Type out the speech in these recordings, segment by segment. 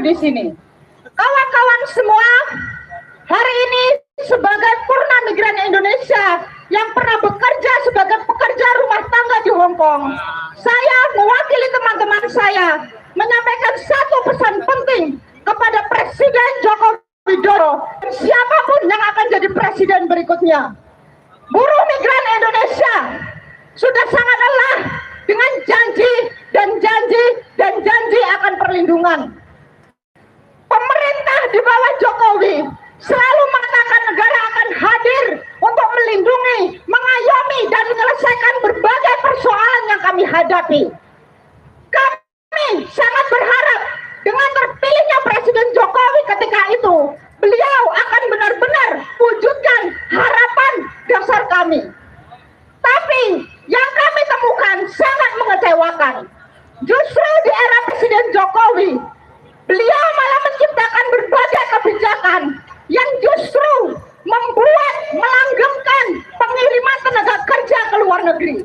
di sini. Kawan-kawan semua, hari ini sebagai Purna Migran Indonesia yang pernah bekerja sebagai pekerja rumah tangga di Hong Kong, saya mewakili teman-teman saya menyampaikan satu pesan penting kepada Presiden Joko Widodo, siapapun yang akan jadi presiden berikutnya. Buruh migran Indonesia sudah sangat lelah dengan janji dan janji akan perlindungan. Pemerintah di bawah Jokowi selalu mengatakan negara akan hadir untuk melindungi, mengayomi, dan menyelesaikan berbagai persoalan yang kami hadapi. Kami sangat berharap dengan terpilihnya Presiden Jokowi ketika itu, beliau akan benar-benar wujudkan harapan dasar kami. Tapi yang kami temukan sangat mengecewakan. Justru di era Presiden Jokowi, beliau malah menciptakan berbagai kebijakan yang justru membuat melanggengkan pengiriman tenaga kerja ke luar negeri.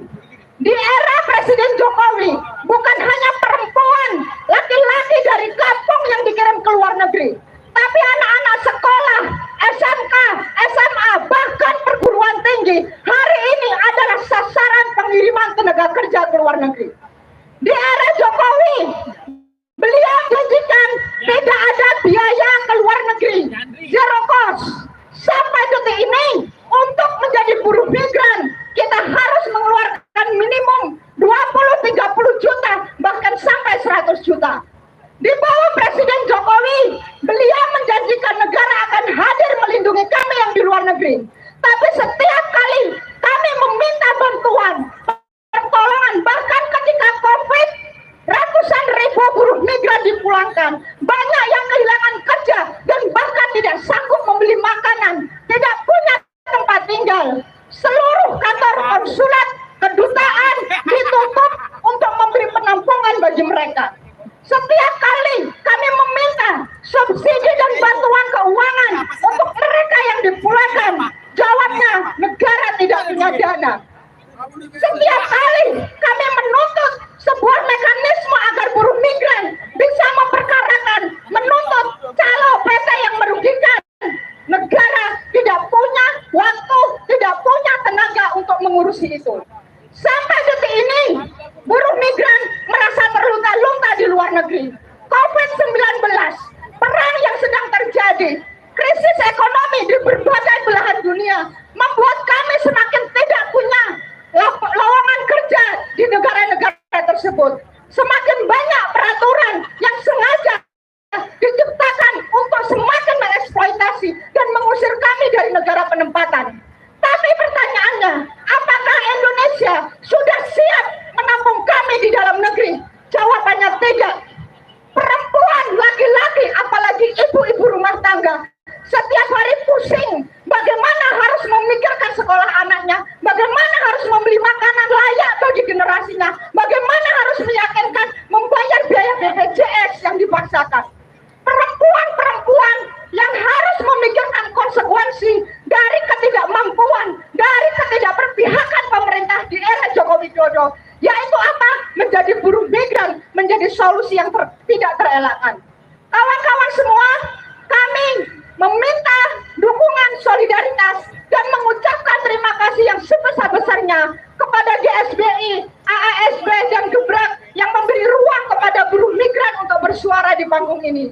Di era Presiden Jokowi, bukan hanya perempuan, laki-laki dari kampung yang dikirim ke luar negeri, tapi anak-anak sekolah, SMK, SMA, bahkan perguruan tinggi hari ini adalah sasaran pengiriman tenaga kerja ke luar negeri. Di era Jokowi, beliau janjikan tidak ada biaya ke luar negeri, zero cost. Sampai detik ini, untuk menjadi buruh migran, kita harus mengeluarkan minimum 20-30 juta, bahkan sampai 100 juta. Di bawah Presiden Jokowi, beliau menjanjikan negara akan hadir melindungi kami yang di luar negeri. Tapi setiap kali kami meminta bantuan, pertolongan, bahkan ketika COVID, ratusan ribu buruh migran dipulangkan. Banyak yang kehilangan kerja dan bahkan tidak sanggup membeli makanan, tidak punya tempat tinggal. Seluruh kantor konsulat, kedutaan ditutup untuk memberi penampungan bagi mereka. Setiap kali kami meminta subsidi dan bantuan keuangan untuk mereka yang dipulangkan, jawabnya negara tidak punya dana. Setiap kali kami menuntut sebuah mekanisme agar buruh migran bisa memperkarakan, menuntut calo PT yang merugikan, negara tidak punya waktu, tidak punya tenaga untuk mengurusi itu. Sampai detik ini, buruh migran merasa terlunta-lunta di luar negeri. COVID-19, perang yang sedang terjadi, krisis ekonomi di berbagai belahan dunia membuat kami semakin tidak punya lowongan kerja di negara-negara tersebut. Semakin banyak peraturan yang sengaja diciptakan untuk semakin mengeksploitasi dan mengusir kami dari negara penempatan. Tapi pertanyaannya, apakah Indonesia sudah siap menampung kami di dalam negeri? Jawabannya tidak. Perempuan, laki-laki, apalagi ibu-ibu rumah tangga, setiap hari pusing bagaimana harus memikirkan sekolah anaknya, bagaimana harus membeli makanan layak bagi generasinya, bagaimana harus meyakinkan membayar biaya BPJS yang dipaksakan. Perempuan-perempuan yang harus memikirkan konsekuensi dari ketidakmampuan, dari ketidakberpihakan pemerintah di era Joko Widodo, yaitu apa? Menjadi buruh migran, menjadi solusi yang tidak terelakkan. Kawan-kawan semua, kami meminta dukungan solidaritas dan mengucapkan terima kasih yang sebesar-besarnya kepada GSBI, AASB, dan Gebrak yang memberi ruang kepada buruh migran untuk bersuara di panggung ini.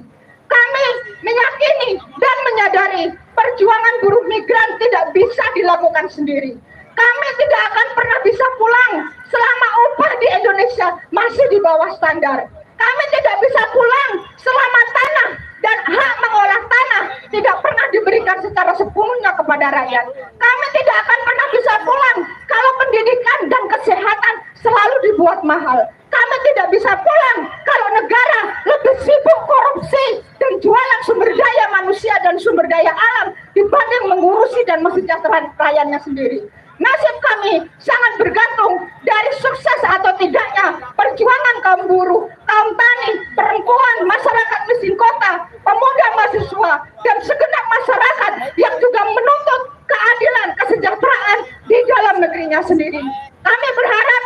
Kami meyakini dan menyadari perjuangan buruh migran tidak bisa dilakukan sendiri. Kami tidak akan pernah bisa pulang selama upah di Indonesia masih di bawah standar. Kami tidak bisa pulang selama tanah dan hak mengolah tanah tidak pernah diberikan secara sepenuhnya kepada rakyat. Kami tidak akan pernah bisa pulang kalau pendidikan dan kesehatan selalu dibuat mahal. Kami tidak bisa pulang kalau negara lebih sibuk korupsi dan jualan sumber daya manusia dan sumber daya alam dibanding mengurusi dan mesejahterakan rakyatnya sendiri. Nasib kami sangat bergantung dari sukses atau tidaknya perjuangan kaum buruh, kaum tani, perempuan, masyarakat miskin kota, pemuda, mahasiswa, dan segenap masyarakat yang juga menuntut keadilan, kesejahteraan di dalam negerinya sendiri. Kami berharap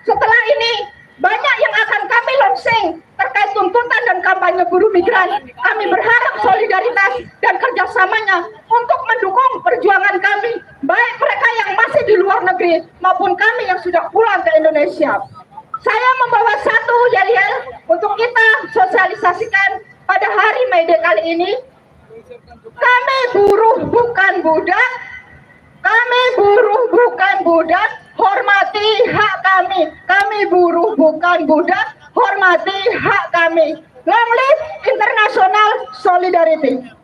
setelah ini banyak yang akan kami launching terkait tuntutan dan kampanye buruh migran. bersamanya untuk mendukung perjuangan kami, baik mereka yang masih di luar negeri maupun kami yang sudah pulang ke Indonesia. Saya membawa satu yel-yel untuk kita sosialisasikan pada hari May Day kali ini. Kami buruh bukan budak, kami buruh bukan budak, hormati hak kami. Kami buruh bukan budak, hormati hak kami. Long live International Solidarity.